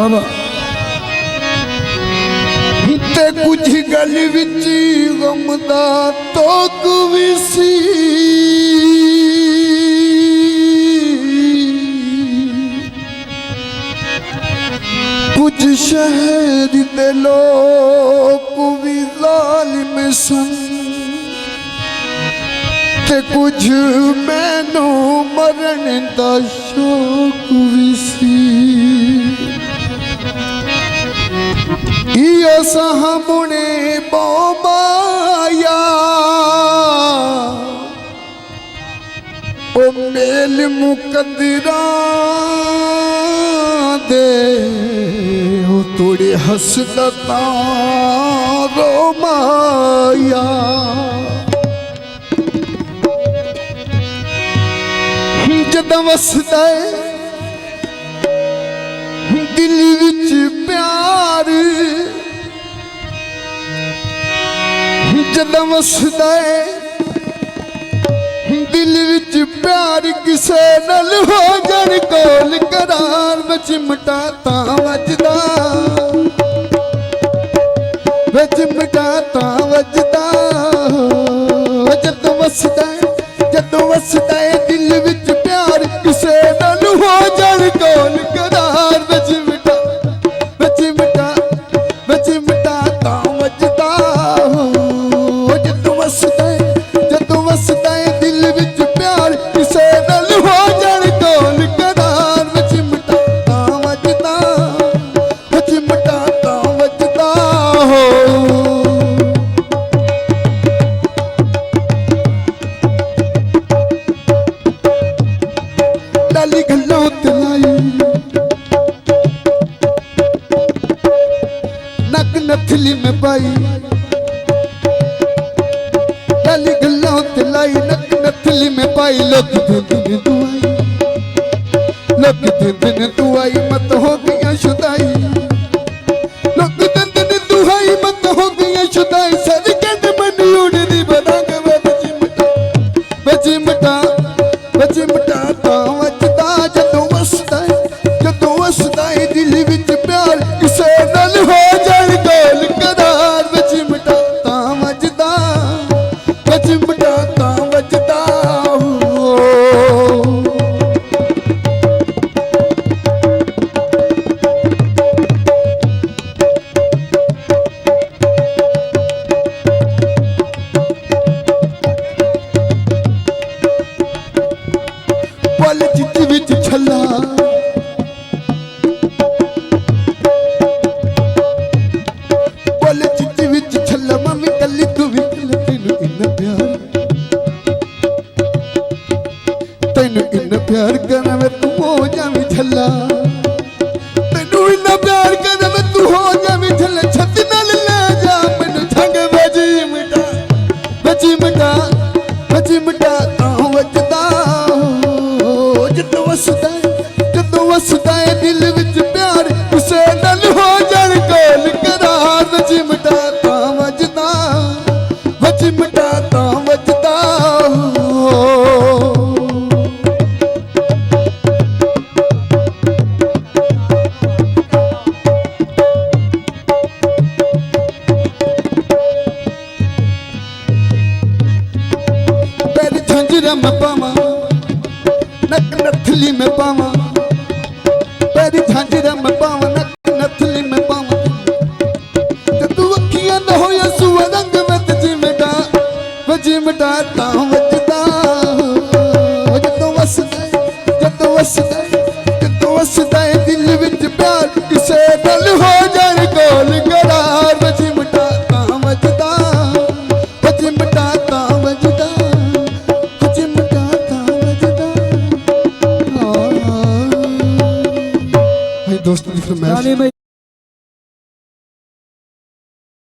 बाबा ते कुछ गल विच गम दा तोक भी सी कुछ शहर दे लोग भी जालिम सन ते कुछ मैनू मरण दा शौक भी सी इयो सामने बोमाया ओ मेल मुकदरा दे ओ थोड़े हसदता रोमाया जद वसदा दिल विच प्यार जद वसदा दिल विच प्यार किसे नल हो जन कोल करार में चिमटा ता वजदा वे चिमटा ता वजदा जद वसदा दिल विच प्यार किसे नल हो जन कोल करार में चिमटा ता वजदा जद वसदा दिल विच प्यार किसे नल हो जन कोल करार में चिमटा ता वजदा हो डाली गल्लों तलाई नक नथली में पाई डाली गल्लों तलाई नक नथली में पाई लोग दिन दुआई मत हो गया शुदाई लोग दिन दुआई मत हो गया शुदाई सर कद मन उड़नी बना के चिमटा ता वजदा जदों वसदा दिल विच प्यार किसे नल हो जन कोल करार में चिमटा ता वजदा पल चित विच छला पल चित विच छला मम्मी कली तू भी तेनू इन्ना प्यार करा मैं तू हो जावी छला तेनू इन्ना प्यार करा मैं तू हो जावी छला छत नाल ले जा मैनू ठंग चिमटा ता वजदा जदों वसदा दिल विच प्यार किसे नल हो जन कोल करार में चिमटा ता वजदा पैर झंझरा में पावा नक नथली में पावा पैर झांझरा में पावा नक नथली में पावा तू अखियां न होया सुआ रंग में चिमटा ता वजदा जदों वसदा